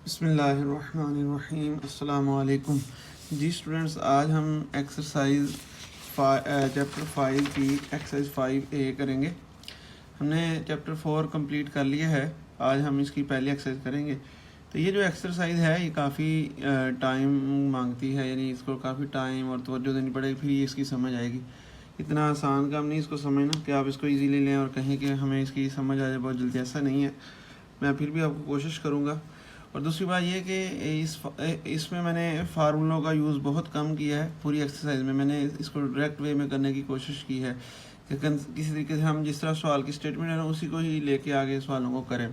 बिस्मिल्लाहिर्रहमानिर्रहीम अस्सलामु अलैकुम। जी स्टूडेंट्स, आज हम एक्सरसाइज चैप्टर 5 की एक्सरसाइज 5A करेंगे। हमने चैप्टर 4 कंप्लीट कर लिया है, आज हम इसकी पहली एक्सरसाइज करेंगे। तो ये जो एक्सरसाइज है ये काफ़ी टाइम मांगती है, यानी इसको काफ़ी टाइम और तवज्जो देनी पड़ेगी, फिर ये इसकी समझ आएगी। इतना आसान काम नहीं इसको समझना कि आप इसको इजीली लें और कहें कि हमें इसकी समझ आ जाए बहुत जल्दी, ऐसा नहीं है। मैं फिर भी आपको कोशिश करूँगा। और दूसरी बात यह कि इसमें मैंने फार्मूलों का यूज़ बहुत कम किया है। पूरी एक्सरसाइज में मैंने इसको डायरेक्ट वे में करने की कोशिश की है कि किसी तरीके से हम जिस तरह सवाल की स्टेटमेंट है ना उसी को ही लेके आगे सवालों को करें।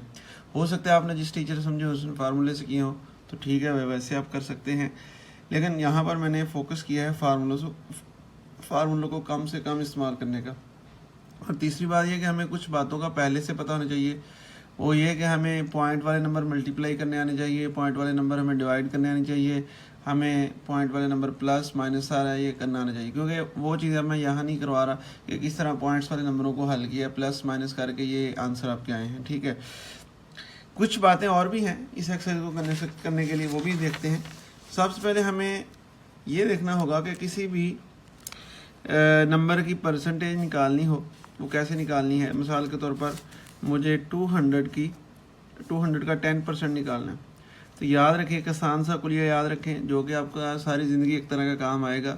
हो सकता है आपने जिस टीचर से समझे उसने फार्मूले से किए हो तो ठीक है, वैसे आप कर सकते हैं, लेकिन यहाँ पर मैंने फोकस किया है फार्मूलों को कम से कम इस्तेमाल करने का। और तीसरी बात यह कि हमें कुछ बातों का पहले से पता होना चाहिए। वो ये कि हमें पॉइंट वाले नंबर मल्टीप्लाई करने आने चाहिए, पॉइंट वाले नंबर हमें डिवाइड करने आने चाहिए, हमें पॉइंट वाले नंबर प्लस माइनस सारा ये करना आना चाहिए। क्योंकि वो चीज़ अब मैं यहाँ नहीं करवा रहा कि किस तरह पॉइंट्स वाले नंबरों को हल किया, प्लस माइनस करके ये आंसर आपके आए हैं। ठीक है, कुछ बातें और भी हैं इस एक्सरसाइज को करने के लिए, वो भी देखते हैं। सबसे पहले हमें ये देखना होगा कि किसी भी नंबर की परसेंटेज निकालनी हो, वो कैसे निकालनी है। मिसाल के तौर पर मुझे 200 का 10% निकालना है, तो याद रखें एक आसान सा कुलिया याद रखें जो कि आपका सारी ज़िंदगी एक तरह का काम आएगा।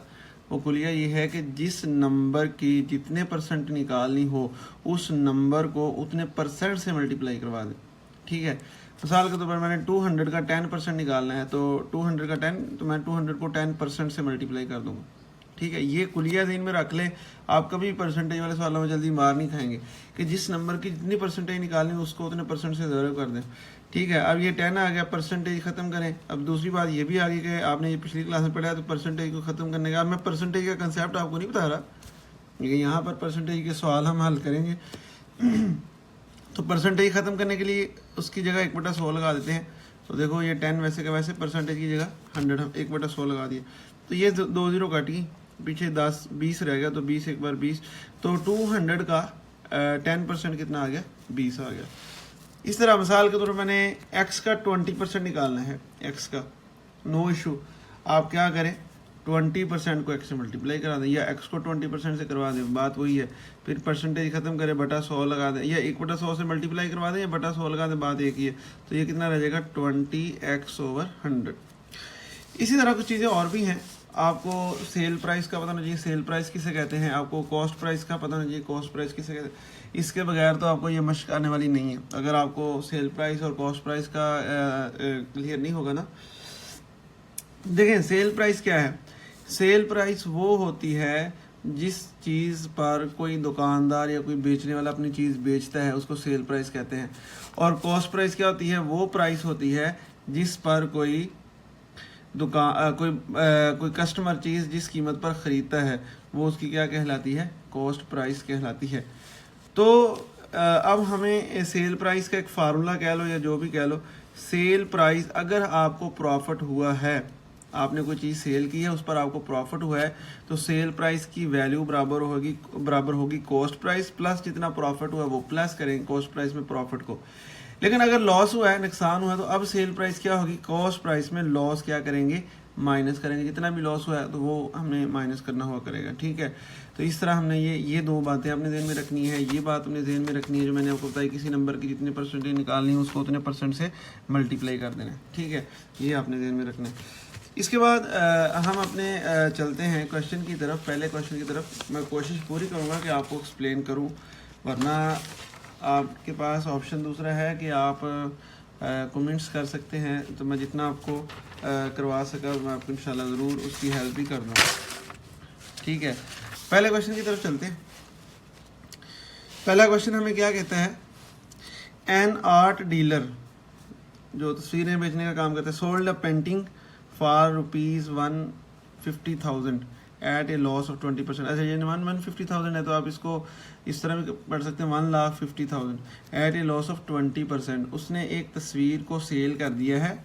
वो कुलिया ये है कि जिस नंबर की जितने परसेंट निकालनी हो उस नंबर को उतने परसेंट से मल्टीप्लाई करवा दें। ठीक है, मिसाल के तौर पर मैंने 200 का 10% निकालना है, तो 200 का 10, तो मैं 200 को 10% से मल्टीप्लाई कर दूँगा। ठीक है, ये कुलिया ज़हन में रख लें, आप कभी परसेंटेज वाले सवालों में जल्दी मार नहीं खाएंगे कि जिस नंबर की जितनी परसेंटेज निकालनी उसको उतने परसेंट से ज़रूर कर दें। ठीक है, अब ये 10 आ गया, परसेंटेज ख़त्म करें। अब दूसरी बात ये भी आ गई कि आपने ये पिछली क्लास में पढ़ा तो परसेंटेज को ख़त्म करने का। अब मैं परसेंटेज का कंसेप्ट आपको नहीं बता रहा, लेकिन यहाँ पर परसेंटेज के सवाल हम हल करेंगे। तो परसेंटेज ख़त्म करने के लिए उसकी जगह 1/100 लगा देते हैं। तो देखो ये 10 वैसे का वैसे, परसेंटेज की जगह 100 हम 1/100 लगा दिए, तो ये 2 0 काट गई, पीछे 10 20 रह गया, तो 20 एक बार 20, तो 200 का 10% कितना आ गया, 20 आ गया। इस तरह मिसाल के तौर पर मैंने x का 20% निकालना है, x का नो इशू, आप क्या करें 20% को x से मल्टीप्लाई करा दें, या x को 20% से करवा दें, बात वही है। फिर परसेंटेज खत्म करें, बटा 100 लगा दें, या 1/100 से मल्टीप्लाई करवा दें या बटा 100 लगा दें, बात एक ही है। तो ये कितना रह जाएगा 20x/100। इसी तरह कुछ चीज़ें और भी हैं। आपको सेल प्राइस का पता होना चाहिए, सेल प्राइस किसे कहते हैं। आपको कॉस्ट प्राइस का पता होना चाहिए, कॉस्ट प्राइस किसे कहते हैं। इसके बगैर तो आपको ये मश्क आने वाली नहीं है। अगर आपको सेल प्राइस और कॉस्ट प्राइस का क्लियर नहीं होगा ना, देखें सेल प्राइस क्या है। सेल प्राइस वो होती है जिस चीज़ पर कोई दुकानदार या कोई बेचने वाला अपनी चीज़ बेचता है, उसको सेल प्राइस कहते हैं। और कॉस्ट प्राइस क्या होती है, वो प्राइस होती है जिस पर कोई कोई कस्टमर चीज़ जिस कीमत पर ख़रीदता है वो उसकी क्या कहलाती है, कॉस्ट प्राइस कहलाती है। तो अब हमें सेल प्राइस का एक फार्मूला कह लो या जो भी कह लो, सेल प्राइस अगर आपको प्रॉफिट हुआ है, आपने कोई चीज़ सेल की है उस पर आपको प्रॉफिट हुआ है, तो सेल प्राइस की वैल्यू बराबर होगी कॉस्ट प्राइस प्लस जितना प्रॉफिट हुआ वो प्लस करेंगे कॉस्ट प्राइस में प्रॉफिट को। लेकिन अगर लॉस हुआ है, नुकसान हुआ है, तो अब सेल प्राइस क्या होगी, कॉस्ट प्राइस में लॉस क्या करेंगे, माइनस करेंगे। जितना भी लॉस हुआ है तो वो हमने माइनस करना हुआ करेगा। ठीक है, तो इस तरह हमने ये 2 बातें अपने ज़हन में रखनी है। ये बात अपने ज़हन में रखनी है जो मैंने आपको बताई, किसी नंबर की जितने परसेंटेज निकालनी है उसको उतने परसेंट से मल्टीप्लाई कर देना है। ठीक है, ये आपने ज़हन में रखना है। इसके बाद हम अपने चलते हैं क्वेश्चन की तरफ। पहले क्वेश्चन की तरफ मैं कोशिश पूरी करूँगा कि आपको एक्सप्लेन करूँ, वरना आपके पास ऑप्शन दूसरा है कि आप कमेंट्स कर सकते हैं। तो मैं जितना आपको करवा सका मैं आपको इंशाल्लाह ज़रूर उसकी हेल्प भी कर दूँगा। ठीक है, पहले क्वेश्चन की तरफ चलते हैं। पहला क्वेश्चन हमें क्या कहता है, एन आर्ट डीलर जो तस्वीरें बेचने का काम करता है, sold a painting for ₹150,000 at a loss of 20%। अच्छा, ये 150,000 है तो आप इसको इस तरह भी पढ़ सकते हैं, 1,50,000 एट ए लॉस ऑफ 20%। उसने एक तस्वीर को सेल कर दिया है,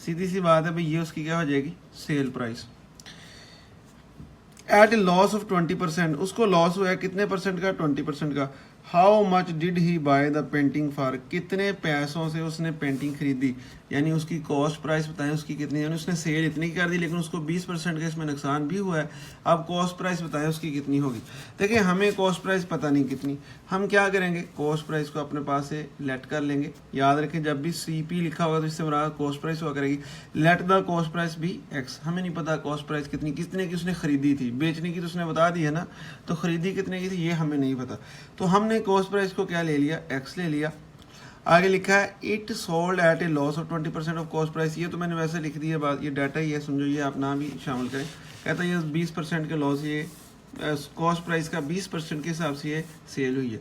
सीधी सी बात है भाई, ये उसकी क्या हो जाएगी, sale price. At a loss of 20%, उसको लॉस हुआ है कितने परसेंट का, 20% का। How much did he by the painting for, कितने पैसों से उसने पेंटिंग खरीदी। यानी उसकी कॉस्ट प्राइस बताएं उसकी कितनी, यानी उसने सेल इतनी की कर दी लेकिन उसको 20% का इसमें नुकसान भी हुआ है। अब कॉस्ट प्राइस बताएं उसकी कितनी होगी। देखिए हमें कॉस्ट प्राइस पता नहीं कितनी, हम क्या करेंगे कॉस्ट प्राइस को अपने पास से लेट कर लेंगे। याद रखें जब भी CP लिखा होगा तो इससे बराबर कॉस्ट प्राइस हुआ करेगी। लेट द कॉस्ट प्राइस भी एक्स, हमें नहीं पता कॉस्ट प्राइस कितनी, कितने की उसने खरीदी थी, बेचने की तो उसने बता दी है ना, तो खरीदी कितने की थी ये हमें नहीं पता। तो हमने कॉस्ट प्राइस को क्या ले लिया, एक्स ले लिया। आगे लिखा है it sold at a loss of 20% of cost price, ये तो मैंने वैसे लिख दी है बात, ये डाटा ही है समझो, ये आप नाम भी शामिल करें। कहता है ये 20% के लॉस, ये कॉस्ट प्राइस का 20% के हिसाब से ये सेल हुई है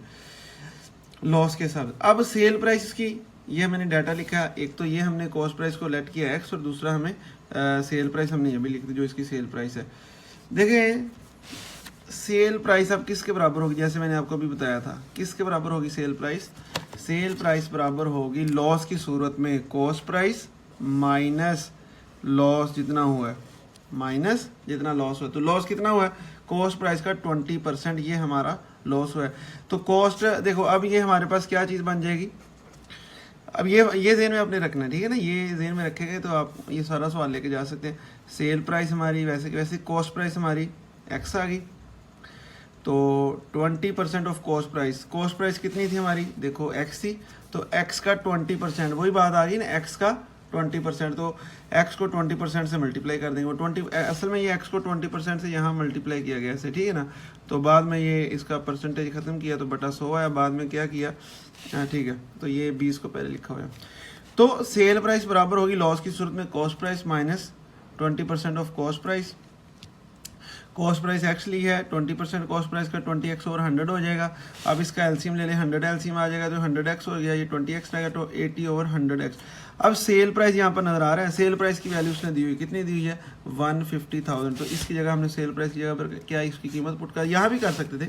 लॉस के हिसाब से। अब सेल प्राइस की ये मैंने डाटा लिखा है, एक तो ये हमने कॉस्ट प्राइस को लेट किया एक्स और दूसरा हमें सेल प्राइस हमने ये भी लिख दी जो इसकी सेल प्राइस है। देखें सेल प्राइस अब किसके बराबर होगी, जैसे मैंने आपको अभी बताया था किसके बराबर होगी सेल प्राइस। सेल प्राइस बराबर होगी लॉस की सूरत में कॉस्ट प्राइस माइनस लॉस जितना हुआ है, माइनस जितना लॉस हुआ है। तो लॉस कितना हुआ है, कॉस्ट प्राइस का 20% ये हमारा लॉस हुआ है। तो कॉस्ट देखो अब ये हमारे पास क्या चीज़ बन जाएगी, अब ये ज़हन में आपने रखना है, ठीक है ना, ये ज़हन में रखेंगे तो आप ये सारा सवाल लेके जा सकते हैं। सेल प्राइस हमारी वैसे वैसे कॉस्ट प्राइस हमारी एक्स आ गई, तो 20% ऑफ कॉस्ट प्राइस कितनी थी हमारी, देखो एक्स थी, तो एक्स का 20%, वही बात आ गई ना, एक्स का 20%, तो एक्स को 20% से मल्टीप्लाई कर देंगे। वो 20 असल में ये एक्स को 20% से यहाँ मल्टीप्लाई किया गया ऐसे, ठीक है ना। तो बाद में ये इसका परसेंटेज ख़त्म किया तो बटा 100 आया, बाद में क्या किया, ठीक है, तो ये 20 को पहले लिखा हुआ है। तो सेल प्राइस बराबर होगी लॉस की सूरत में cost price minus 20% of cost price. Cost price x ली है, 20% कॉस्ट प्राइस का 20x और 100 हो जाएगा। अब इसका एलसीएम ले लें, 100 एलसीएम आ जाएगा तो 100x हो गया, ये 20x रहेगा तो 80 ओवर 100x। अब सेल प्राइस यहाँ पर नजर आ रहा है, सेल प्राइस की वैल्यू उसने दी हुई कितनी दी हुई है 150,000, तो इसकी जगह हमने सेल प्राइस की जगह पर क्या इसकी कीमत पुट कर, यहाँ भी कर सकते थे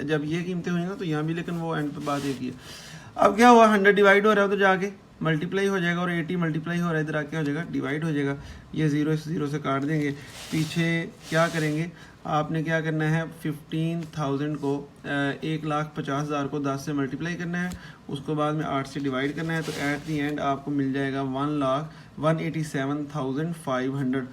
जब ये कीमतें हुई ना तो यहाँ भी, लेकिन वो एंड पे बात एक ही है। अब क्या हुआ 100 डिवाइड हो रहा है तो जाके मल्टीप्लाई हो जाएगा और 80 मल्टीप्लाई हो रहा है इधर आके हो जाएगा डिवाइड हो जाएगा, ये 0 से 0 से काट देंगे। पीछे क्या करेंगे, आपने क्या करना है 15,000 को 1,50,000 को 10 से मल्टीप्लाई करना है, उसको बाद में 8 से डिवाइड करना है, तो एट दी एंड आपको मिल जाएगा 1,187,500,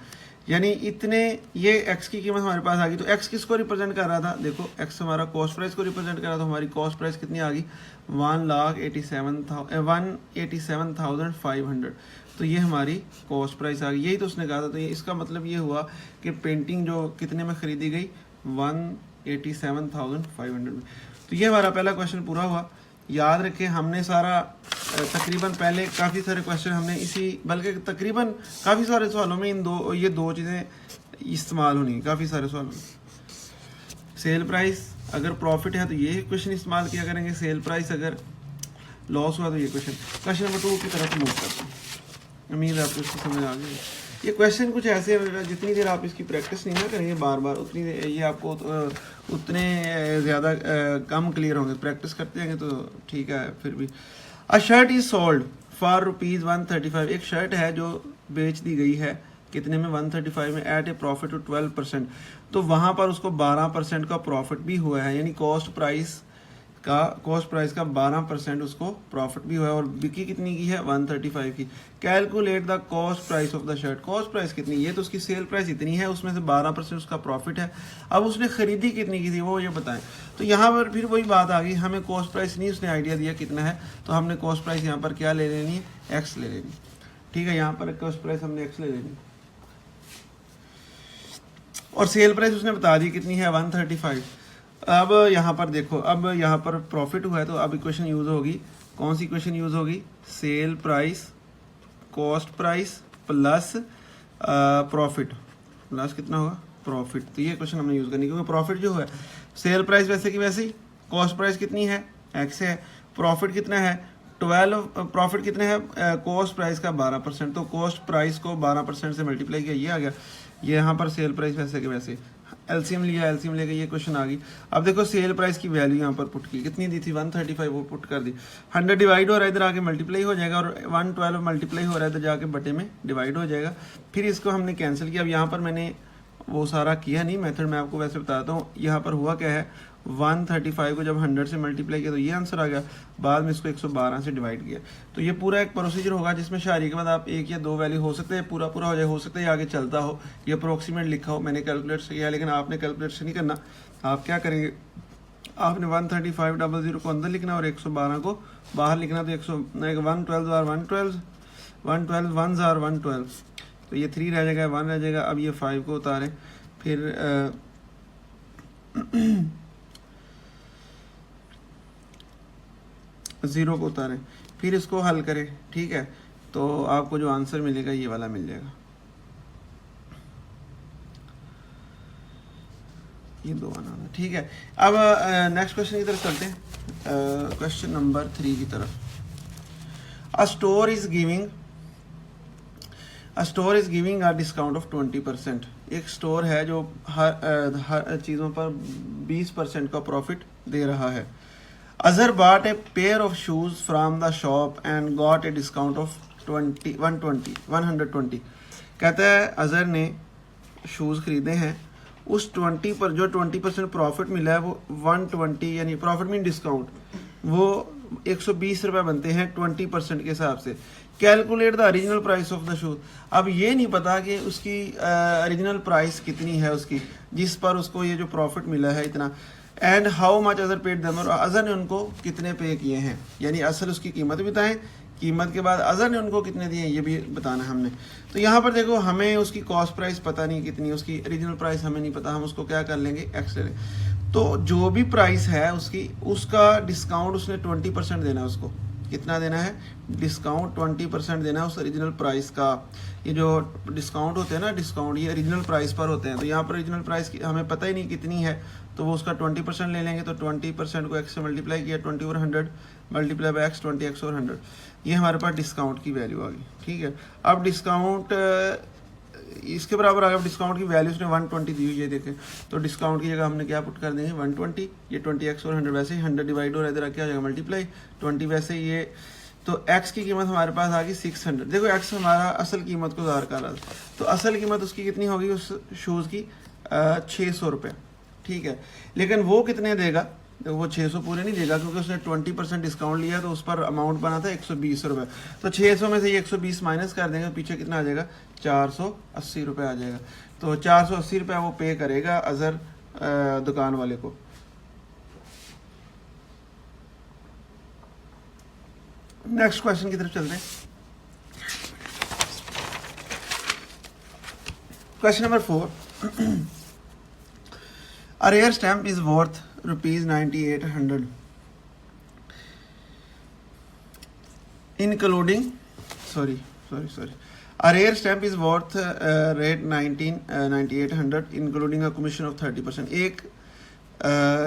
यानी इतने ये एक्स की कीमत हमारे पास आ गई। तो एक्स किसको रिप्रेजेंट कर रहा था, देखो एक्स हमारा कॉस्ट प्राइस को रिप्रेजेंट कर रहा था, हमारी कॉस्ट प्राइस कितनी आ गई 1,87,500, तो ये हमारी कॉस्ट प्राइस आ गई, यही तो उसने कहा था। तो ये इसका मतलब ये हुआ कि पेंटिंग जो कितने में ख़रीदी गई 1,87,500 में। तो ये हमारा पहला क्वेश्चन पूरा हुआ। याद रखें हमने सारा तकरीबन पहले काफ़ी सारे क्वेश्चन हमने इसी, बल्कि तकरीबन काफ़ी सारे सवालों में ये दो चीज़ें इस्तेमाल होनी, काफ़ी सारे सवालों में। सेल प्राइस अगर प्रॉफिट है तो ये क्वेश्चन इस्तेमाल किया करेंगे, सेल प्राइस अगर लॉस हुआ तो ये क्वेश्चन नंबर 2 की तरफ मूव करते हैं। उम्मीद है आपको इसकी समझ आ गई। ये क्वेश्चन कुछ ऐसे जितनी देर आप इसकी प्रैक्टिस नहीं ना करेंगे बार बार उतनी ये आपको उतने ज़्यादा कम क्लियर होंगे। प्रैक्टिस करते जाएंगे तो ठीक है। फिर भी अ शर्ट इज़ सोल्ड फॉर ₹135, एक शर्ट है जो बेच दी गई है कितने में 135 में एट ए प्रॉफिट टू 12%, तो वहाँ पर उसको 12% का प्रॉफिट भी हुआ है, यानी कॉस्ट प्राइस का 12% उसको प्रॉफिट भी हुआ है। और बिकी कितनी की है 135 की। Calculate the cost price of the shirt, cost price कितनी, ये तो उसकी सेल प्राइस इतनी है, उसमें से 12% उसका प्रॉफिट है। अब उसने खरीदी कितनी की थी वो ये बताएं। तो यहाँ पर फिर वही बात आ गई, हमें कॉस्ट प्राइस नहीं उसने आइडिया दिया कितना है, तो हमने कॉस्ट प्राइस यहाँ पर क्या ले लेनी है, एक्स ले लेनी। ठीक है, यहाँ पर कॉस्ट प्राइस हमने एक्स ले लेनी और सेल प्राइस उसने बता दी कितनी है 135। अब यहाँ पर देखो, अब यहाँ पर प्रॉफिट हुआ है तो अब इक्वेशन यूज़ होगी, कौन सी इक्वेशन यूज़ होगी, sale price cost price plus profit plus कितना होगा प्रॉफिट। तो ये क्वेश्चन हमने यूज़ करनी, क्योंकि प्रॉफिट जो है सेल प्राइस वैसे की वैसे ही, कॉस्ट प्राइस कितनी है एक्स है, प्रॉफिट कितना है 12, प्रॉफिट कितने है कॉस्ट प्राइस का 12%, तो कॉस्ट प्राइस को 12% से मल्टीप्लाई किया, ये आ गया। ये यहाँ पर सेल प्राइस वैसे के वैसे, एलसीएम लिया, एलसीएम लेके ये क्वेश्चन आ गई। अब देखो सेल प्राइस की वैल्यू यहाँ पर पुट की, कितनी दी थी 135, वो पुट कर दी। 100 डिवाइड हो रहा है इधर आके मल्टीप्लाई हो जाएगा, और 112 मल्टीप्लाई हो रहा है इधर जाके बटे में डिवाइड हो जाएगा। फिर इसको हमने कैंसिल किया। अब यहाँ पर मैंने वो सारा किया नहीं, मेथड मैं आपको वैसे बताता हूँ। यहाँ पर हुआ क्या है, 135 को जब 100 से मल्टीप्लाई किया तो ये आंसर आ गया, बाद में इसको 112 से डिवाइड किया। तो ये पूरा एक प्रोसीजर होगा जिसमें शारी के बाद आप एक या दो वैल्यू हो सकते हैं पूरा पूरा हो जाए, हो सकता है आगे चलता हो, ये अप्रोक्सीमेट लिखा हो, मैंने कैलकुलेट से किया, लेकिन आपने कैलकुलेट से नहीं करना। आप क्या करेंगे, आपने 13500 को अंदर लिखना और 112 को बाहर लिखना। तो 112 112 112, तो ये 3 रह जाएगा, 1 रह जाएगा। अब ये 5 को उतारें, फिर 0 को उतारें, फिर इसको हल करें, ठीक है। तो आपको जो आंसर मिलेगा ये वाला मिल जाएगा, ये 2 आना, ठीक है। अब नेक्स्ट क्वेश्चन की तरफ चलते हैं, क्वेश्चन नंबर 3 की तरफ। A store is giving a discount of 20%। एक स्टोर है जो हर चीज़ों पर 20% का प्रॉफिट दे रहा है। Azhar bought a pair of shoes from the shop and got a discount of 120। कहता है अजहर ने शूज़ खरीदे हैं, उस 20 पर जो 20% प्रॉफिट मिला है वो 120, यानी प्रॉफिट मीन डिस्काउंट, वो 120 रुपये बनते हैं 20% के हिसाब से। Calculate the original price of the shoes. अब ये नहीं पता कि उसकी ओरिजिनल प्राइस कितनी है उसकी, जिस पर उसको ये जो प्रॉफिट मिला है इतना, and how much Azhar paid them, और अजहर ने उनको कितने पे किए हैं, यानी असल उसकी कीमत बताएं, कीमत के बाद अजहर ने उनको कितने दिए ये भी बताना हमने। तो यहाँ पर देखो, हमें उसकी कॉस्ट प्राइस पता नहीं कितनी, उसकी ओरिजिनल प्राइस हमें नहीं पता, हम उसको क्या कर लेंगे, एक्स ले लेंगे। तो जो भी प्राइस है उसकी, उसका डिस्काउंट उसने 20% देना है उसको। कितना देना है, डिस्काउंट 20% देना है उस ओरिजिनल प्राइस का। ये जो डिस्काउंट होते हैं ना, डिस्काउंट ये ओरिजिनल प्राइस पर होते हैं। तो यहाँ पर ओरिजिनल प्राइस हमें पता ही नहीं कितनी है, तो वो उसका 20% ले लेंगे। तो 20% को x से मल्टीप्लाई किया, 20 और 100 मल्टीप्लाई बाय x, 20x और 100, ये हमारे पास डिस्काउंट की वैल्यू आ गई, ठीक है। अब डिस्काउंट इसके बराबर आ गया, डिस्काउंट की वैल्यू उसने 120 दी हुई है, देखें। तो डिस्काउंट की जगह हमने क्या पुट कर देंगे, 120, ये 20x और 100, वैसे ही 100 डिवाइड हो रहा है, इधर क्या हो जाएगा मल्टीप्लाई 20, वैसे ही ये। तो x की कीमत हमारे पास आ गई 600। देखो x हमारा असल कीमत को ज़ाहिर कर रहा था, तो असल कीमत उसकी कितनी होगी उस शूज़ की, 600 रुपये, ठीक है। लेकिन वो कितने देगा, वो 600 पूरे नहीं देगा, क्योंकि उसने 20% डिस्काउंट लिया, तो उस पर अमाउंट बना था 120 रुपये। तो 600 में से ये 120 माइनस कर देंगे, पीछे कितना आ जाएगा, 480 रुपये आ जाएगा। तो 480 रुपये वो पे करेगा अजहर दुकान वाले को। नेक्स्ट क्वेश्चन की तरफ चलते हैं, question number 4। A rare stamp is worth ₹9800 including a rare stamp is worth rate 9800 including a commission of 30%। एक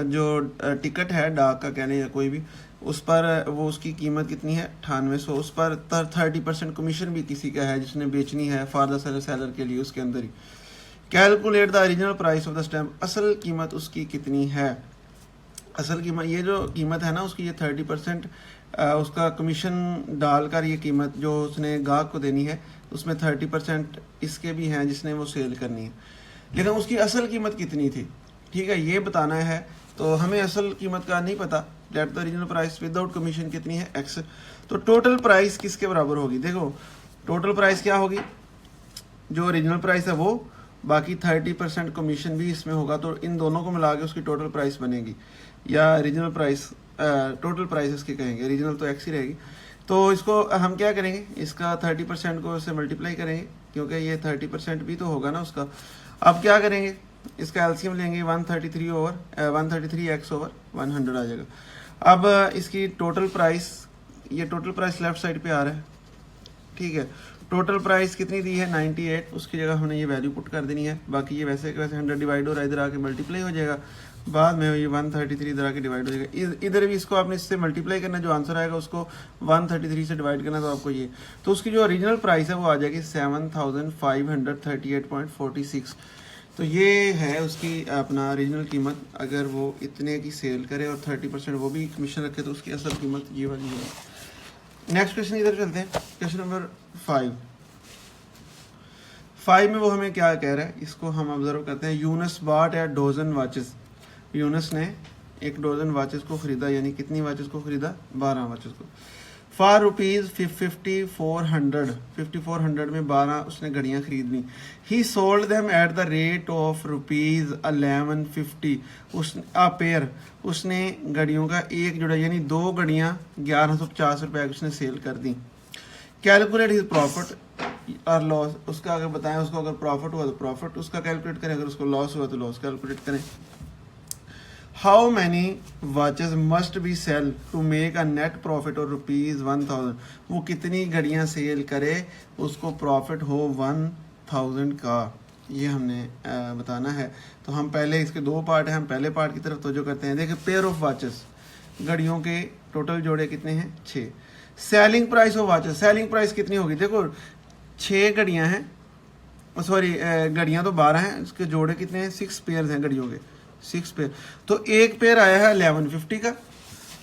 जो टिकट है डाक का कहने या कोई भी, उस पर वो उसकी कीमत कितनी है, 9800, उस पर 30% कमीशन भी किसी का है जिसने बेचनी है फॉर द सेलर के लिए, उसके अंदर ही। Calculate the original price of the stamp. असल कीमत उसकी कितनी है, असल कीमत, ये जो कीमत है ना उसकी, ये 30% उसका कमीशन डालकर ये कीमत जो उसने गाहक को देनी है, उसमें 30% इसके भी हैं जिसने वो सेल करनी है, लेकिन उसकी असल कीमत कितनी थी, ठीक है, ये बताना है। तो हमें असल कीमत का नहीं पता, late the original price without commission कितनी है, x। तो टोटल प्राइस किसके बराबर होगी, देखो टोटल प्राइस क्या होगी, जो ओरिजिनल प्राइस है वो, बाकी 30% कमीशन भी इसमें होगा, तो इन दोनों को मिला के उसकी टोटल प्राइस बनेगी, या ओरिजिनल प्राइस, टोटल प्राइस इसकी कहेंगे, ओरिजिनल तो x ही रहेगी। तो इसको हम क्या करेंगे, इसका 30% को इससे मल्टीप्लाई करेंगे, क्योंकि ये 30% भी तो होगा ना उसका। अब क्या करेंगे, इसका एलसीएम लेंगे, 133x ओवर 100 आ जाएगा। अब इसकी टोटल प्राइस, ये टोटल प्राइस लेफ्ट साइड पे आ रहा है, ठीक है। टोटल प्राइस कितनी दी है, 98, उसकी जगह हमने ये वैल्यू पुट कर देनी है। बाकी ये वैसे 100 डिवाइड हो रहा है, इधर आके मल्टीप्लाई हो जाएगा, बाद में ये 133 इधर आके डिवाइड हो जाएगा। इधर भी इसको आपने इससे मल्टीप्लाई करना, जो आंसर आएगा उसको 133 से डिवाइड करना, तो आपको ये, तो उसकी जो ओरिजिनल प्राइस है वो आ जाएगी 7538.46। तो ये है उसकी अपना ओरिजिनल कीमत। अगर वो इतने की सेल करे और 30% वो भी कमीशन रखे, तो उसकी असल कीमत ये वाली है। नेक्स्ट क्वेश्चन इधर चलते हैं, क्वेश्चन नंबर 5। 5 में वो हमें क्या कह रहा है, इसको हम ऑब्जर्व करते हैं। Yunus bought a dozen watches, Yunus ने एक डोजन वॉचेस को खरीदा, यानी कितनी वॉचेस को खरीदा, 12 वॉचेस को। फॉर रुपीज़ 5400 में 12 उसने घड़ियाँ खरीदनी। ही sold them at the rate of rupees 1150 उस पेयर, उसने घड़ियों का एक जोड़ा यानी 2 घड़ियाँ 1150 रुपये की उसने सेल कर दी। कैलकुलेट हिज प्रॉफिट और लॉस, उसका अगर बताएं, उसको अगर प्रॉफिट हुआ तो प्रॉफिट उसका कैलकुलेट करें, अगर उसको लॉस हुआ तो लॉस कैलकुलेट करें। How many watches must be sell to make a net profit और रुपीज़ 1000, वो कितनी घड़ियाँ सेल करे उसको प्रॉफिट हो 1000 का, ये हमने बताना है। तो हम पहले, इसके 2 पार्ट हैं, हम पहले पार्ट की तरफ तवज्जो करते हैं। देखिए पेयर ऑफ वॉचेस, घड़ियों के टोटल जोड़े कितने हैं, 6। Selling price of watches, selling price कितनी होगी, देखो 6 घड़ियाँ हैं, सॉरी घड़ियाँ तो 12 हैं, इसके जोड़े कितने हैं, 6 पेयर्स हैं घड़ियों के, 6 पेयर। तो एक पेयर आया है 1150 का,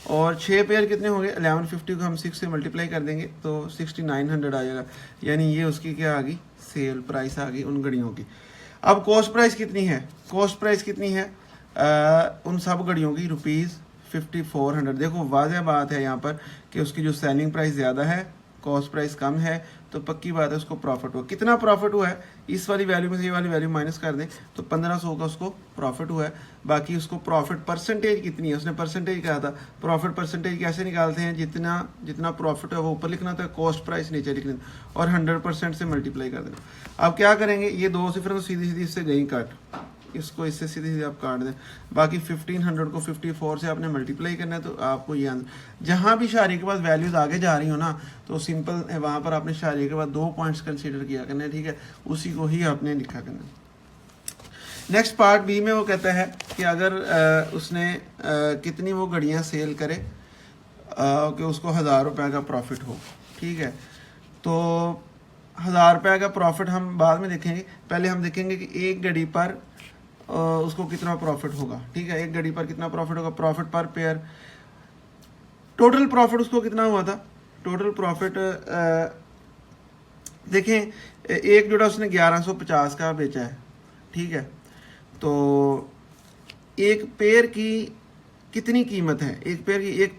और 6 पेयर कितने होंगे, 1150 को हम 6 से मल्टीप्लाई कर देंगे तो 6900 आ जाएगा, यानी ये उसकी क्या आ गई, सेल प्राइस आ गई उन घड़ियों की। अब कॉस्ट प्राइस कितनी है, कॉस्ट प्राइस कितनी है उन सब घड़ियों की, रुपीज़ 5400। देखो वाज़ह बात है यहाँ पर कि उसकी जो सेलिंग प्राइस ज़्यादा है, कॉस्ट प्राइस कम है, तो पक्की बात है उसको प्रॉफिट हुआ। कितना प्रॉफिट हुआ है, इस वाली वैल्यू में से ये वाली वैल्यू माइनस कर दें तो 1500 का उसको प्रॉफिट हुआ है। बाकी उसको प्रॉफिट परसेंटेज कितनी है, उसने परसेंटेज कहा था, प्रॉफिट परसेंटेज कैसे निकालते हैं, जितना जितना प्रॉफिट है वो ऊपर लिखना था, कॉस्ट प्राइस नीचे लिखना और 100% से मल्टीप्लाई कर देना। अब क्या करेंगे, ये 2 सिफर तो सीधी सीधी इससे गई काट, इसको इससे सीधे सीधे आप काट दें। बाकी 1500 को 54 से आपने मल्टीप्लाई करना है, तो आपको ये आंसर, जहाँ भी शारी के बाद वैल्यूज़ आगे जा रही हो ना, तो सिंपल है, वहाँ पर आपने शारी के बाद 2 पॉइंट्स कंसीडर किया करना है, ठीक है, उसी को ही आपने लिखा करना है। नेक्स्ट पार्ट बी में वो कहता है कि अगर उसने कितनी वो घड़ियाँ सेल करे कि उसको 1000 रुपये का प्रॉफिट हो, ठीक है। तो 1000 रुपये का प्रॉफिट हम बाद में देखेंगे, पहले हम देखेंगे कि एक घड़ी पर उसको कितना प्रॉफिट होगा, ठीक है, एक घड़ी पर कितना प्रॉफिट होगा, प्रॉफिट पर पेयर। टोटल प्रॉफिट उसको कितना हुआ था, टोटल प्रॉफिट देखें, एक जोड़ा उसने 1150 का बेचा है, ठीक है। तो एक पेयर की कितनी कीमत है, एक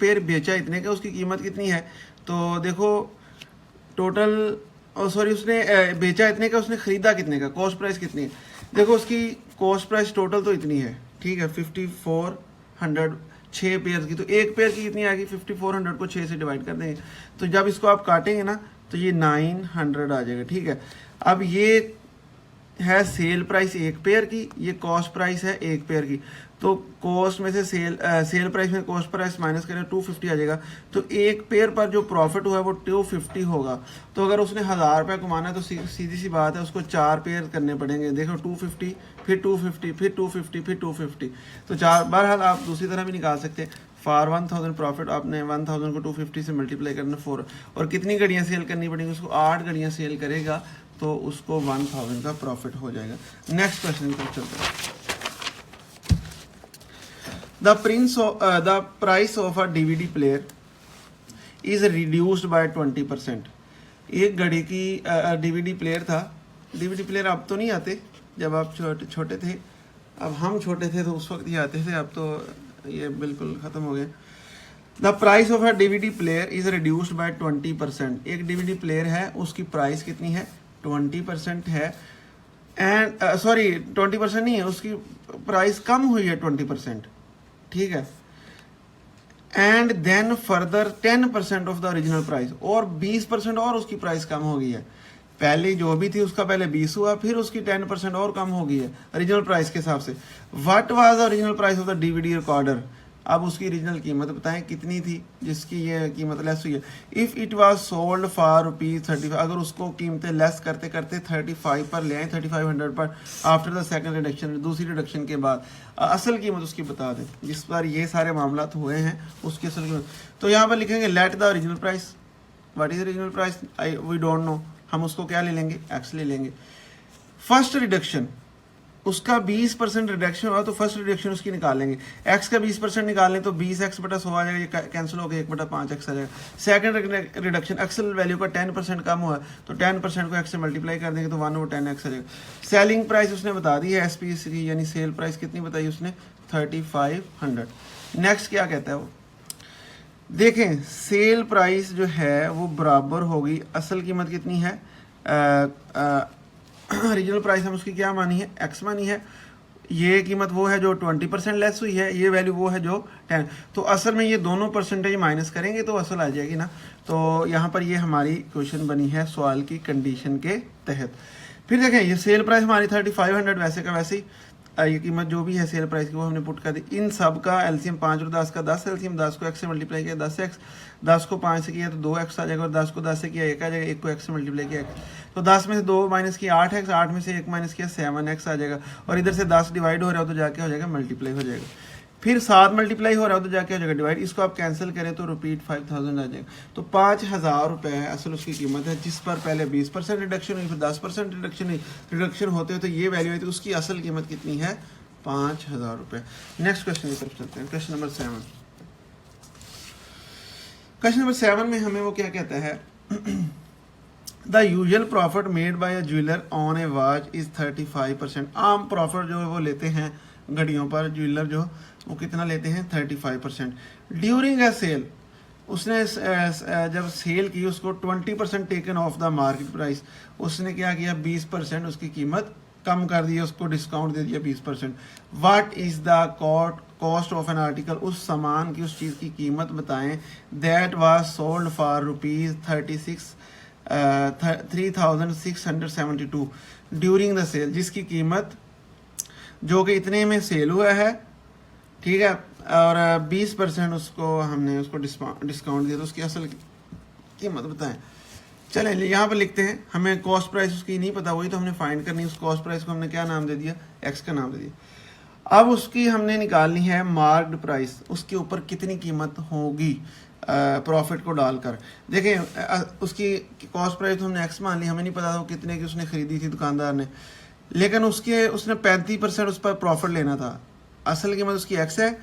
पेयर बेचा इतने का, उसकी कीमत कितनी है, तो देखो टोटल, सॉरी उसने बेचा इतने का, उसने खरीदा कितने का, कॉस्ट प्राइस कितनी है, देखो उसकी कॉस्ट प्राइस टोटल तो इतनी है, ठीक है, 5400, 6 पेयर की, तो एक पेयर की कितनी आएगी, 5400 को 6 से डिवाइड कर देंगे, तो जब इसको आप काटेंगे ना तो ये 900 आ जाएगा, ठीक है। अब ये है सेल प्राइस एक पेयर की, ये कॉस्ट प्राइस है एक पेयर की, तो कॉस्ट में से सेल प्राइस में कॉस्ट प्राइस माइनस करें 250 आ जाएगा, तो एक पेयर पर जो प्रॉफिट हुआ है वो 250 होगा। तो अगर उसने 1000 रुपये कमाना है तो सीधी सी बात है, उसको 4 पेयर करने पड़ेंगे, देखो 250 फिर 250 फिर 250 फिर 250, तो 4। बहरहाल आप दूसरी तरह भी निकाल सकते हैं, फॉर 1000 प्रॉफिट आपने 1000 को 250 से मल्टीप्लाई करना 4, और कितनी घड़ियाँ सेल करनी पड़ेंगी, उसको 8 घड़ियाँ सेल करेगा तो उसको 1000 का प्रॉफिट हो जाएगा। नेक्स्ट क्वेश्चन पर चलते हैं। The price of a DVD player is reduced by 20%। एक घड़ी की DVD प्लेयर था, DVD प्लेयर अब तो नहीं आते, जब आप छोटे थे, अब हम छोटे थे तो उस वक्त ही आते थे, अब तो ये बिल्कुल ख़त्म हो गया। The price of a DVD player is reduced by 20%। एक DVD प्लेयर है, उसकी प्राइस कितनी है, 20% है, एंड सॉरी 20% नहीं है, उसकी प्राइस कम हुई है 20%, ठीक है। And then further 10% off the original price, और 20% और उसकी प्राइस कम हो गई है। पहले जो भी थी उसका पहले 20 हुआ, फिर उसकी 10% और कम हो गई है ओरिजिनल प्राइस के हिसाब से। What was the original price of the DVD recorder, अब उसकी ओरिजिनल कीमत बताएं कितनी थी जिसकी ये कीमत लेस हुई है। If it was sold for ₹35, अगर उसको कीमतें लेस करते करते 35 पर ले आए, 3500 पर, आफ्टर द सेकंड रिडक्शन, दूसरी रिडक्शन के बाद असल कीमत उसकी बता दें, जिस पर ये सारे मामला हुए हैं उसकी असल कीमत। तो यहाँ पर लिखेंगे let the original price, what is original price, we don't know, हम उसको क्या ले लेंगे, एक्स ले लेंगे। फर्स्ट रिडक्शन उसका 20% रिडक्शन हुआ तो फर्स्ट रिडक्शन उसकी निकालेंगे। एक्स का 20% निकालें तो 20x बटा 100 आ जाएगा, ये कैंसिल हो गया, 1/5x आ जाएगा। सेकंड रिडक्शन एक्सल वैल्यू का 10% कम हुआ तो 10% को x से मल्टीप्लाई कर देंगे तो 1/10x आ जाएगा। सेलिंग प्राइस उसने बता दी है SP की, यानी सेल प्राइस कितनी बताई उसने 3500। नेक्स्ट क्या कहता है वो देखें, सेल प्राइस जो है वो बराबर होगी, असल कीमत कितनी है, ओरिजिनल प्राइस हम उसकी क्या मानी है, x मानी है, ये कीमत वो है जो 20% लेस हुई है, ये वैल्यू वो है जो 10। तो असल में ये दोनों परसेंटेज माइनस करेंगे तो असल आ जाएगी ना। तो यहाँ पर ये हमारी क्वेश्चन बनी है सवाल की कंडीशन के तहत। फिर देखें ये सेल प्राइस हमारी 3500 वैसे का वैसे ही, ये कीमत जो भी है सेल प्राइस की वो हमने पुट कर दी। इन सब का एलसीएम 5 और 10 का 10 एलसीएम 10 को x से मल्टीप्लाई किया 10x, 10 को 5 से किया तो 2x आ जाएगा, और 10 को 10 से किया 1 आ जाएगा, 1 को x से मल्टीप्लाई किया तो 10 में से 2 माइनस किया 8x, 8 में से 1 माइनस किया 7x आ जाएगा, और इधर से 10 डिवाइड हो रहा हो तो जाके हो जाएगा मल्टीप्लाई हो जाएगा। फिर 7 मल्टीप्लाई हो रहा हो तो जाके हो जाएगा डिवाइड, इसको आप कैंसिल करें तो रुपीट 5000 आ जाएगा। तो 5000 रुपये है असल उसकी कीमत है, जिस पर पहले 20% रिडक्शन हुई, फिर 10% रिडक्शन हुई, रिडक्शन होते हुए तो ये वैल्यू आई, तो उसकी असल कीमत कितनी है 5000 रुपये। नेक्स्ट क्वेश्चन की तरफ चलते हैं, क्वेश्चन नंबर 7। क्वेश्चन नंबर 7 में हमें वो क्या कहता है, the usual profit made by a jeweller on A watch is 35%। आम प्रॉफिट जो वो लेते हैं घड़ियों पर ज्वेलर जो वो कितना लेते हैं 35%। ड्यूरिंग ए सेल, उसने जब सेल की उसको 20% taken of the market price, उसने क्या किया 20% उसकी कीमत कम कर दिया, उसको डिस्काउंट दे दिया 20%। What is the cost of an article, उस सामान की उस चीज़ की कीमत बताएं, that was sold for rupees 3672 during the sale, जिसकी कीमत जो कि इतने में सेल हुआ है, ठीक है, और 20% उसको हमने उसको डिस्काउंट दिया तो उसकी असल कीमत बताएं। चलें यहाँ पर लिखते हैं, हमें कॉस्ट प्राइस उसकी नहीं पता, वही तो हमने फाइंड करनी है। उस कॉस्ट प्राइस को हमने क्या नाम दे दिया, एक्स का नाम दे दिया। अब उसकी हमने निकालनी है मार्क्ड प्राइस, उसके ऊपर कितनी कीमत होगी प्रॉफिट को डालकर। देखें उसकी कॉस्ट प्राइस तो हमने एक्स मान ली, हमें नहीं पता था वो कितने की उसने खरीदी थी दुकानदार ने, लेकिन उसने 35% उस पर प्रॉफिट लेना था। असल कीमत उसकी एक्स है,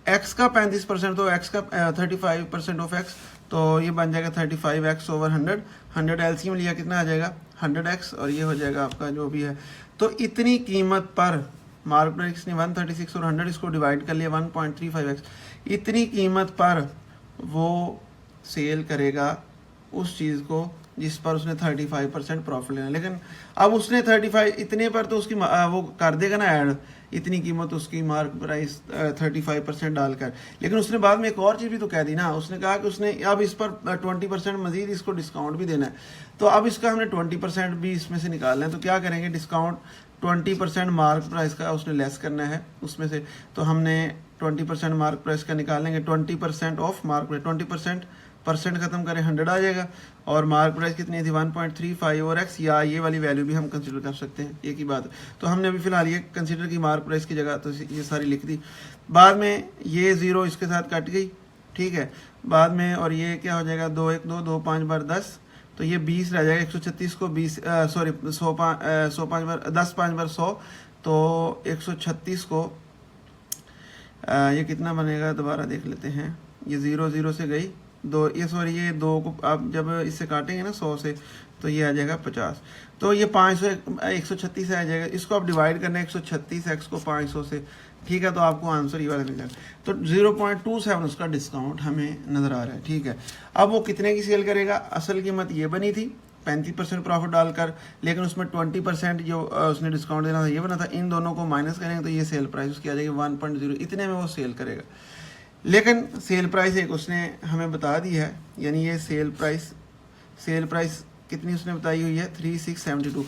एक्स का 35% तो एक्स का 35% ऑफ एक्स, तो ये बन जाएगा 35x ओवर 100। 100 एलसीएम लिया कितना आ जाएगा 100x, और ये हो जाएगा आपका जो भी है। तो इतनी कीमत पर मार्केट प्राइस ने 136 और 100 इसको डिवाइड कर लिया 1.35x, इतनी कीमत पर वो सेल करेगा उस चीज़ को जिस पर उसने 35% प्रॉफिट लेना। लेकिन अब उसने 35 इतने पर तो उसकी वो कर देगा ना ऐड, इतनी कीमत उसकी मार्क प्राइस 35% डालकर। लेकिन उसने बाद में एक और चीज़ भी तो कह दी ना, उसने कहा कि उसने अब इस पर 20% मजीद इसको डिस्काउंट भी देना है। तो अब इसका हमने 20% भी इसमें से निकालना है, तो क्या करेंगे, डिस्काउंट 20% मार्क प्राइस का उसने लेस करना है उसमें से, तो हमने 20% मार्क प्राइस का निकालेंगे। 20% ऑफ मार्क प्राइस, 20% खत्म करें 100 आ जाएगा, और मार्क प्राइस कितनी थी 1.35 और एक्स, या ये वाली वैल्यू भी हम कंसीडर कर सकते हैं, एक ही बात है। तो हमने अभी फिलहाल ये कंसीडर की मार्क प्राइस की जगह, तो ये सारी लिख दी। बाद में ये 0 इसके साथ कट गई, ठीक है, बाद में, और ये क्या हो जाएगा 2 1 2 2 5 बार 10, तो ये 20 रह जाएगा। 136 को 20 सॉरी 100 5 बार 10 5 बार 100, तो 136 को ये कितना बनेगा दोबारा देख लेते हैं। ये 0 0 से गई 2, ये सॉरी ये 2 को आप जब इससे काटेंगे ना 100 से, तो ये आ जाएगा 50, तो ये 136 आ जाएगा। इसको आप डिवाइड करना है 136x को 500 से, ठीक है, तो आपको आंसर ये वाला मिल जाएगा। तो 0.27 उसका डिस्काउंट हमें नज़र आ रहा है, ठीक है। अब वो कितने की सेल करेगा, असल कीमत ये बनी थी 35% प्रॉफिट डालकर, लेकिन उसमें 20% जो उसने डिस्काउंट देना था ये बना था। इन दोनों को माइनस करेंगे तो ये सेल प्राइस उसकी आ जाएगी 1.0, इतने में वो सेल करेगा। लेकिन सेल प्राइस एक उसने हमें बता दी है, यानी ये सेल प्राइस कितनी उसने बताई हुई है 3672।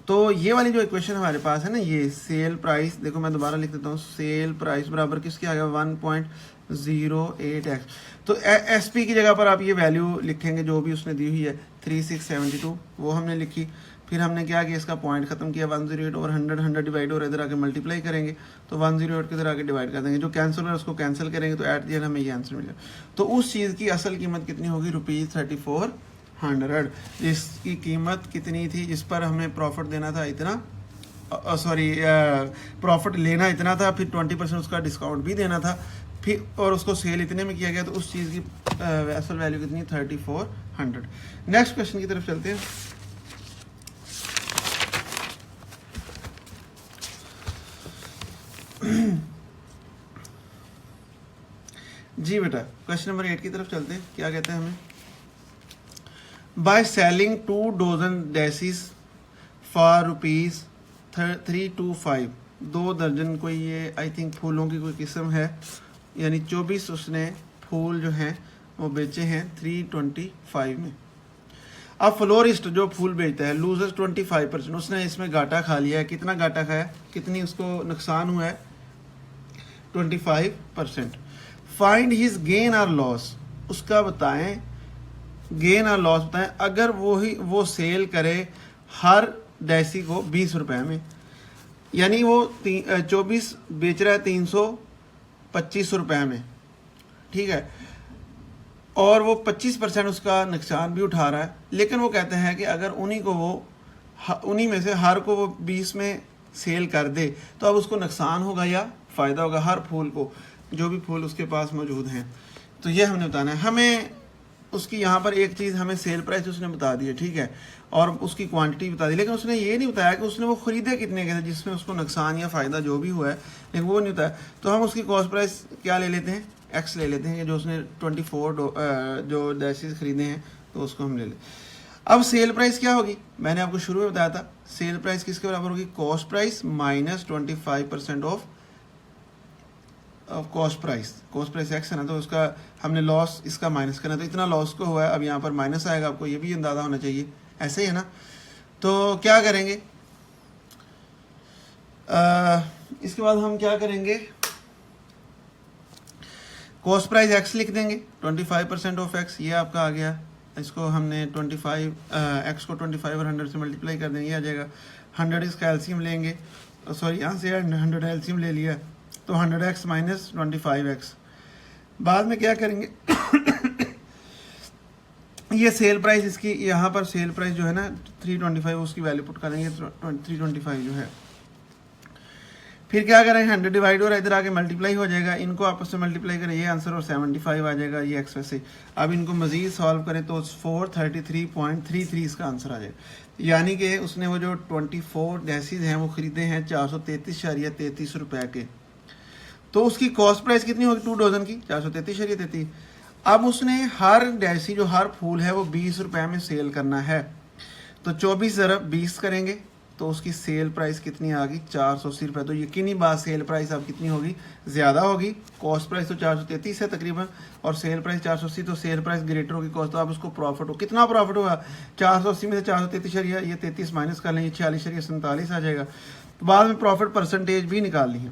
तो ये वाली जो इक्वेशन हमारे पास है ना, ये सेल प्राइस, देखो मैं दोबारा लिख देता हूँ, सेल प्राइस बराबर किसके आ गया 1.08x। तो SP की जगह पर आप ये वैल्यू लिखेंगे जो भी उसने दी हुई है 3672, वो हमने लिखी। फिर हमने क्या किया, इसका पॉइंट खत्म किया 108 और 100 डिवाइड हो रहा है, इधर आके मल्टीप्लाई करेंगे तो 108 के इधर आके डिवाइड कर देंगे, जो कैंसिल हो रहा है उसको कैंसिल करेंगे, तो एट द एंड हमें ये आंसर मिलेगा। तो उस चीज़ की असल कीमत कितनी होगी ₹3400, जिसकी कीमत कितनी थी, जिस पर हमें प्रॉफिट देना था इतना सॉरी प्रॉफिट लेना इतना था, फिर 20% उसका डिस्काउंट भी देना था, फिर और उसको सेल इतने में किया गया, तो उस चीज़ की असल वैल्यू कितनी 3400। नेक्स्ट क्वेश्चन की तरफ चलते हैं। जी बेटा क्वेश्चन नंबर 8 की तरफ चलते हैं। क्या कहते हैं हमें, by selling 2 dozen Decis for rupees 325, 2 दर्जन कोई ये आई थिंक फूलों की कोई किस्म है, यानी 24 उसने फूल जो हैं वो बेचे हैं 325 में। अब फ्लोरिस्ट जो फूल बेचता है लूजर्स 25%, उसने इसमें घाटा खा लिया है। कितना घाटा खाया, कितनी उसको नुकसान हुआ है, 25%। फाइंड हिज गेन और लॉस, उसका बताएं गेन और लॉस बताएं अगर वो सेल करे हर डेसी को 20 रुपए में, यानी वो 24 बेच रहा है 325 रुपए में, ठीक है, और वो 25% उसका नुकसान भी उठा रहा है। लेकिन वो कहते हैं कि अगर उन्हीं में से हर को वो 20 में सेल कर दे तो अब उसको नुकसान होगा या फ़ायदा होगा, हर फूल को, जो भी फूल उसके पास मौजूद हैं। तो ये हमने बताना है। हमें उसकी यहाँ पर एक चीज़, हमें सेल प्राइस उसने बता दी है, ठीक है, और उसकी क्वांटिटी बता दी, लेकिन उसने ये नहीं बताया कि उसने वो ख़रीदे कितने के थे जिसमें उसको नुकसान या फ़ायदा जो भी हुआ है, लेकिन वो नहीं बताया। तो हम उसकी कॉस्ट प्राइस क्या ले लेते हैं, एक्स ले लेते हैं, कि जो उसने 24 जो डेसिस खरीदे हैं तो उसको हम ले लें। अब सेल प्राइस क्या होगी, मैंने आपको शुरू में बताया था, सेल प्राइस किसके बराबर होगी, cost price minus 25% of cost price x है ना, तो उसका हमने लॉस इसका माइनस करना, तो इतना लॉस को हुआ है, अब यहाँ पर माइनस आएगा, आपको ये भी अंदाज़ा होना चाहिए, ऐसे ही है ना। तो क्या करेंगे, इसके बाद हम क्या करेंगे, कॉस्ट प्राइस एक्स लिख देंगे, 25% ऑफ एक्स, ये आपका आ गया। इसको हमने 25 एक्स को 25 और 100 से मल्टीप्लाई कर देंगे, आ जाएगा 100 इसका एलसीएम लेंगे, सॉरी यहाँ से 100 एलसीएम ले लिया, तो 100x माइनस 25x। बाद में क्या करेंगे ये सेल प्राइस इसकी, यहाँ पर सेल प्राइस जो है ना 325, उसकी वैल्यू पुट करेंगे 325 जो है। फिर क्या करेंगे, 100 डिवाइड हो रहा है, इधर आके मल्टीप्लाई हो जाएगा, इनको आपस में मल्टीप्लाई करें, ये आंसर और 75 आ जाएगा, ये एक्स वैसे। अब इनको मजीद सॉल्व करें तो 433.33 इसका आंसर आ जाएगा। यानी कि उसने वो जो 24 डेसीज हैं वो ख़रीदे हैं 433.33 रुपये के, तो उसकी कॉस्ट प्राइस कितनी होगी 2 डोजन की, 433.33। अब उसने हर डेसी जो हर फूल है वो 20 रुपए में सेल करना है, तो 24 ज़रब 20 करेंगे तो उसकी सेल प्राइस कितनी आ गई 480 रुपये। तो यकीनी बात सेल प्राइस अब कितनी होगी, ज़्यादा होगी। कॉस्ट प्राइस तो 433 है तकरीबन, और सेल प्राइस 480, तो सेल प्राइस ग्रेटर होगी कॉस्ट, तो अब उसको प्रॉफिट हो, कितना प्रॉफिट होगा 480 में से 433 ये 33 माइनस कर लेंगे, 46.47 आ जाएगा। तो बाद में प्रॉफिट परसेंटेज भी निकालनी है।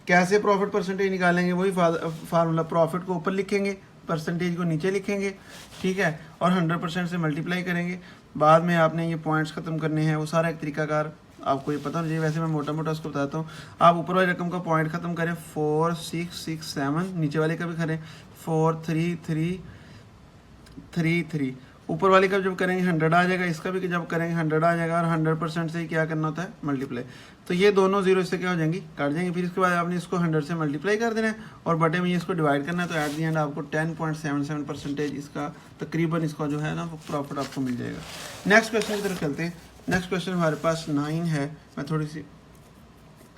कैसे प्रॉफिट परसेंटेज निकालेंगे, वही फार्मूला, प्रॉफिट को ऊपर लिखेंगे, परसेंटेज को नीचे लिखेंगे, ठीक है, और 100% से मल्टीप्लाई करेंगे। बाद में आपने ये पॉइंट्स ख़त्म करने हैं, वो सारा एक तरीकाकार आपको ये पता होना चाहिए। वैसे मैं मोटा मोटा उसको बताता हूँ, आप ऊपर वाली रकम का पॉइंट ख़त्म करें 4 6 6 7, नीचे वाले का भी करें 4 3 3 3 3, ऊपर वाले का जब करेंगे 100 आ जाएगा, इसका भी जब करेंगे 100 आ जाएगा, और 100% से ही क्या करना होता है मल्टीप्लाई। तो ये दोनों जीरो इससे क्या हो जाएंगी, काट जाएंगे। फिर इसके बाद आपने इसको 100 से मल्टीप्लाई कर देना है और बटे में इसको डिवाइड करना है, तो एट दी एंड आपको 10.77% इसका तकरीबन इसका जो है ना वो प्रॉफिट आपको मिल जाएगा। नेक्स्ट क्वेश्चन की तरफ चलते हैं। नेक्स्ट क्वेश्चन हमारे पास 9 है, मैं थोड़ी सी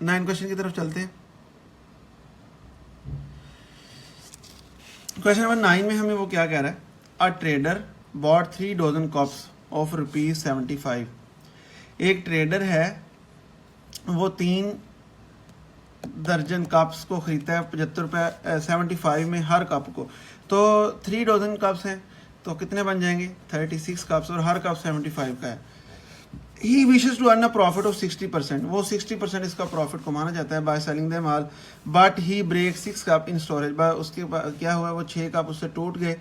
9 क्वेश्चन की तरफ चलते हैं। क्वेश्चन नंबर 9 में हमें वो क्या कह रहा है, a trader bought 3 dozen cups of ₹75। एक ट्रेडर है वो 3 दर्जन कप्स को खरीदता है 75 रुपये 75 में हर कप को, तो 3 डोजन कप्स हैं तो कितने बन जाएंगे 36 कप्स, और हर कप 75 का है। He wishes to earn a profit of 60%, वो 60% इसका प्रॉफिट कमाना चाहता है बाय सेलिंग द माल, but he break 6 cup in storage. उसके क्या हुआ, वो 6 कप उससे टूट गए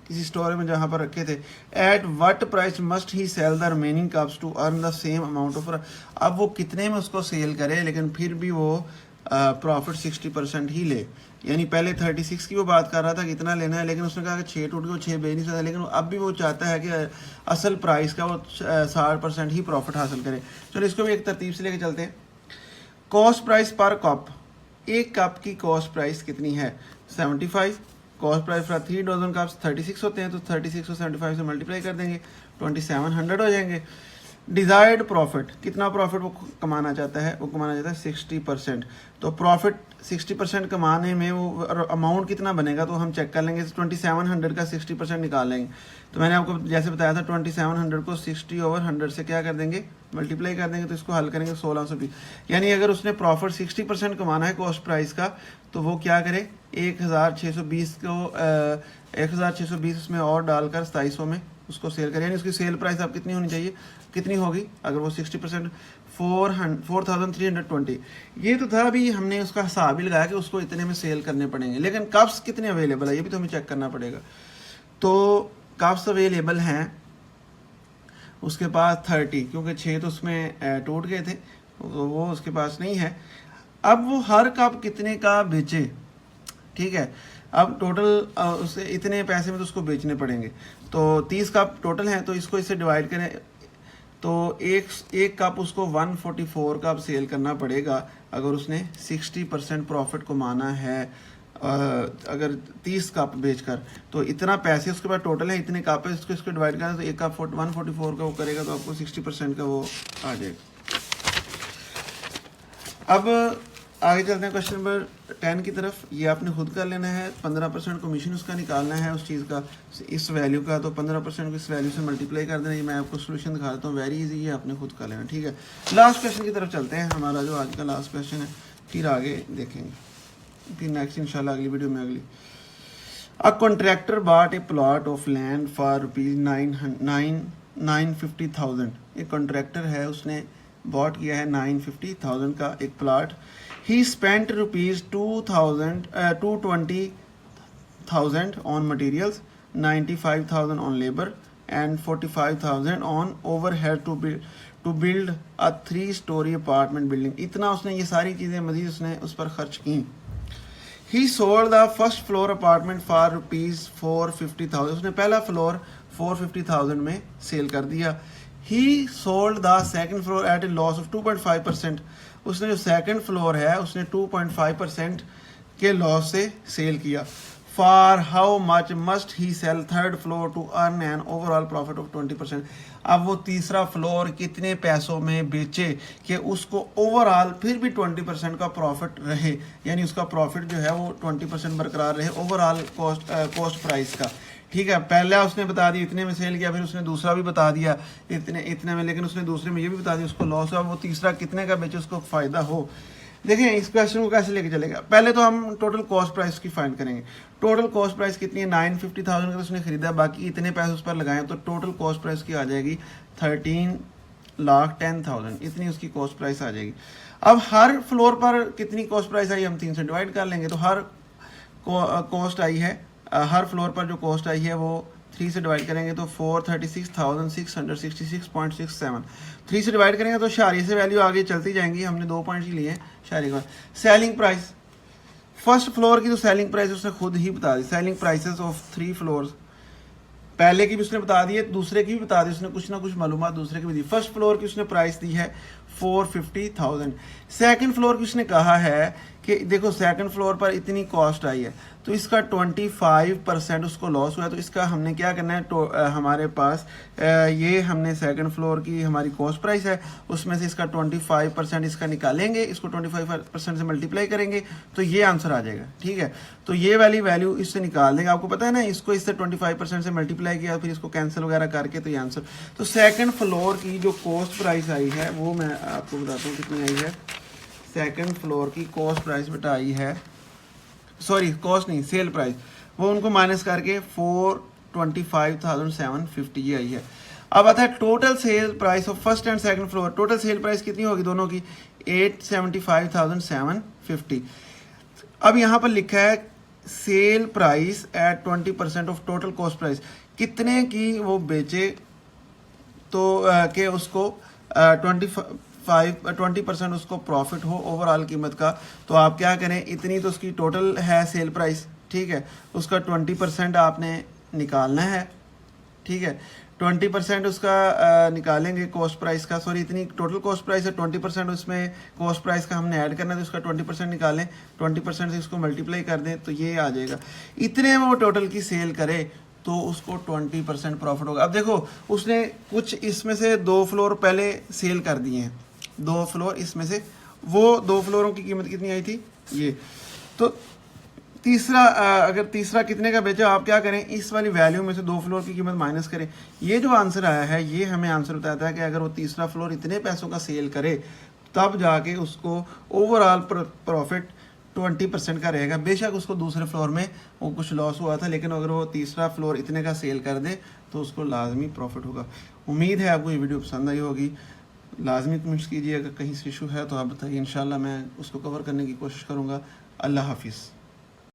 किसी स्टोर में जहाँ पर रखे थे। At what price must he sell the remaining cups to earn the same amount of, अब वो कितने में उसको सेल करे लेकिन फिर भी वो प्रॉफिट 60% ही ले। यानी पहले 36 की वो बात कर रहा था कितना लेना है, लेकिन उसने कहा कि 6 टूट गए, 6 बेच नहीं सकता, लेकिन अब भी वो चाहता है कि असल प्राइस का वो 60% ही प्रॉफिट हासिल करे। चलो इसको भी एक तरतीब से लेके चलते हैं। कॉस्ट प्राइस पर कप, एक कप की कॉस्ट प्राइस कितनी है 75। Cost price for 3 dozen cups 36 होते हैं, तो 36 को 75 से मल्टीप्लाई कर देंगे, 2700 हो जाएंगे। डिज़ायर्ड प्रॉफिट, कितना प्रॉफिट वो कमाना चाहता है, वो कमाना चाहता है 60%। तो प्रॉफिट 60% कमाने में वो अमाउंट कितना बनेगा, तो हम चेक कर लेंगे। 2700 का 60% निकाल लेंगे। तो मैंने आपको जैसे बताया था 2700 को 60/100 से क्या कर देंगे, मल्टीप्लाई कर देंगे, तो इसको हल करेंगे 1620। यानी अगर उसने प्रॉफिट 60% कमाना है कॉस्ट प्राइस का, तो वो क्या करे, 1620 को 1620 उसमें और डालकर 2700 में उसको सेल करें। यानी उसकी सेल प्राइस अब कितनी होनी चाहिए, कितनी होगी अगर वो 60%, 4320। ये तो था, अभी हमने उसका हिसाब ही लगाया कि उसको इतने में सेल करने पड़ेंगे, लेकिन कप्स कितने अवेलेबल है ये भी तो हमें चेक करना पड़ेगा। तो कप्स अवेलेबल हैं उसके पास 30, क्योंकि 6 तो उसमें टूट गए थे, तो वो उसके पास नहीं है। अब वो हर कप कितने का बेचे, ठीक है। अब टोटल उसे इतने पैसे में तो उसको बेचने पड़ेंगे, तो 30 कप टोटल हैं, तो इसको इससे डिवाइड करें, तो एक कप उसको 144 कप सेल करना पड़ेगा अगर उसने 60% प्रॉफिट कमाना है। अगर 30 कप बेचकर, तो इतना पैसे उसके पास टोटल है, इतने कप है, इसको डिवाइड करें तो एक कप 144 का वो करेगा, तो आपको 60% का वो आ जाएगा। अब आगे चलते हैं क्वेश्चन नंबर 10 की तरफ। ये आपने खुद कर लेना है। 15% कमीशन उसका निकालना है उस चीज़ का, इस वैल्यू का, तो 15% को इस वैल्यू से मल्टीप्लाई कर देना। ये मैं आपको सोल्यूशन दिखा देता हूँ, वेरी इजी, ये आपने खुद कर लेना, ठीक है। लास्ट क्वेश्चन की तरफ चलते हैं, हमारा जो आज का लास्ट क्वेश्चन है, फिर आगे देखेंगे, फिर नेक्स्ट इंशाल्लाह अगली वीडियो में अगली। A contractor bot A plot of land for ₹950,000। एक कॉन्ट्रैक्टर है, उसने बॉट किया है 950,000 का एक plot. He spent ₹220,000 on materials, 95,000 on labor, and 45,000 on overhead to build a 3-story apartment building. इतना उसने ये सारी चीज़ें मज़ीद उसने उस पर खर्च की। He sold the first floor apartment for ₹450,000। उसने पहला फ्लोर 450,000 में सेल कर दिया। He sold the second floor at a loss of 2.5%। उसने जो सेकंड फ्लोर है उसने 2.5% के लॉस से सेल किया। For how much must he sell third floor to earn an overall profit of 20%। अब वो तीसरा फ्लोर कितने पैसों में बेचे कि उसको ओवरऑल फिर भी 20% का प्रॉफिट रहे, यानी उसका प्रॉफिट जो है वो 20% बरकरार रहे ओवरऑल कॉस्ट प्राइस का, ठीक है। पहला उसने बता दिया इतने में सेल किया, फिर उसने दूसरा भी बता दिया इतने में, लेकिन उसने दूसरे में ये भी बता दिया उसको लॉस हुआ, वो तीसरा कितने का बेचे उसको फ़ायदा हो। देखें इस क्वेश्चन को कैसे लेके चलेगा। पहले तो हम टोटल कॉस्ट प्राइस की फाइंड करेंगे। टोटल कॉस्ट प्राइस कितनी है, 950,000 का उसने खरीदा, बाकी इतने पैसे उस पर लगाए, तो टोटल कॉस्ट प्राइस की आ जाएगी 13,10,000, इतनी उसकी कॉस्ट प्राइस आ जाएगी। अब हर फ्लोर पर कितनी कॉस्ट प्राइस आई, हम 3 से डिवाइड कर लेंगे, तो हर कॉस्ट आई है, हर फ्लोर पर जो कॉस्ट आई है वो 3 से डिवाइड करेंगे तो 436,666.67। 3 से डिवाइड करेंगे तो शारी से वैल्यू आगे चलती जाएंगी, हमने 2 पॉइंट्स ही लिए हैं शारी का। सेलिंग प्राइस, फर्स्ट फ्लोर की तो सेलिंग प्राइस उसने खुद ही बता दी, सेलिंग प्राइसेस ऑफ 3 फ्लोर्स, पहले की भी उसने बता दी है, दूसरे की भी बता दी, उसने कुछ ना कुछ मालूमात दूसरे की भी दी। फर्स्ट फ्लोर की उसने प्राइस दी है 450,000। सेकंड फ्लोर की उसने कहा है कि देखो सेकंड फ्लोर पर इतनी कॉस्ट आई है, तो इसका 25% उसको लॉस हुआ है, तो इसका हमने क्या करना है, तो हमारे पास ये हमने सेकंड फ्लोर की हमारी कॉस्ट प्राइस है, उसमें से इसका 25% इसका निकालेंगे, इसको 25% से मल्टीप्लाई करेंगे तो ये आंसर आ जाएगा, ठीक है। तो ये वाली वैल्यू इससे निकाल देंगे, आपको पता है ना, इसको इससे 25% से मल्टीप्लाई किया, फिर इसको कैंसिल वगैरह करके तो ये आंसर। तो सेकंड फ्लोर की जो कॉस्ट प्राइस आई है वो मैं आपको बताता हूँ कितनी आई है। सेकंड फ्लोर की कॉस्ट प्राइस बेटा आई है, सॉरी कॉस्ट नहीं सेल प्राइस, वो उनको माइनस करके 425,750 ये आई है। अब आता है total sale price of first and second floor. Total sale price कितनी होगी दोनों की, 875,750। अब यहाँ पर लिखा है sale price at 20% of total cost price, कितने की वो बेचे तो के उसको 20% उसको प्रॉफिट हो ओवरऑल कीमत का। तो आप क्या करें, इतनी तो उसकी टोटल है सेल प्राइस, ठीक है, उसका 20% आपने निकालना है, ठीक है। 20% उसका निकालेंगे कॉस्ट प्राइस का, सॉरी इतनी टोटल कॉस्ट प्राइस है, 20% उसमें कॉस्ट प्राइस का हमने ऐड करना है, तो उसका 20% निकालें, 20% से उसको मल्टीप्लाई कर दें तो ये आ जाएगा। इतने में वो टोटल की सेल करे तो उसको 20% प्रॉफिट होगा। अब देखो उसने कुछ इसमें से 2 फ्लोर पहले सेल कर दिए हैं, 2 फ्लोर इसमें से, वो 2 फ्लोरों की कीमत कितनी आई थी ये, तो तीसरा अगर तीसरा कितने का बेचा, आप क्या करें इस वाली वैल्यू में से 2 फ्लोर की कीमत माइनस करें। ये जो आंसर आया है ये हमें आंसर बताता है कि अगर वो तीसरा फ्लोर इतने पैसों का सेल करे तब जाके उसको ओवरऑल प्रॉफिट 20% का रहेगा। बेशक उसको दूसरे फ्लोर में वो कुछ लॉस हुआ था, लेकिन अगर वो तीसरा फ्लोर इतने का सेल कर दे तो उसको लाजमी प्रॉफिट होगा। उम्मीद है आपको ये वीडियो पसंद आई होगी। लाजमी कमेंट्स कीजिए, अगर कहीं से इशू है तो आप बताइए, इंशाल्लाह मैं उसको कवर करने की कोशिश करूँगा। अल्लाह हाफिज़।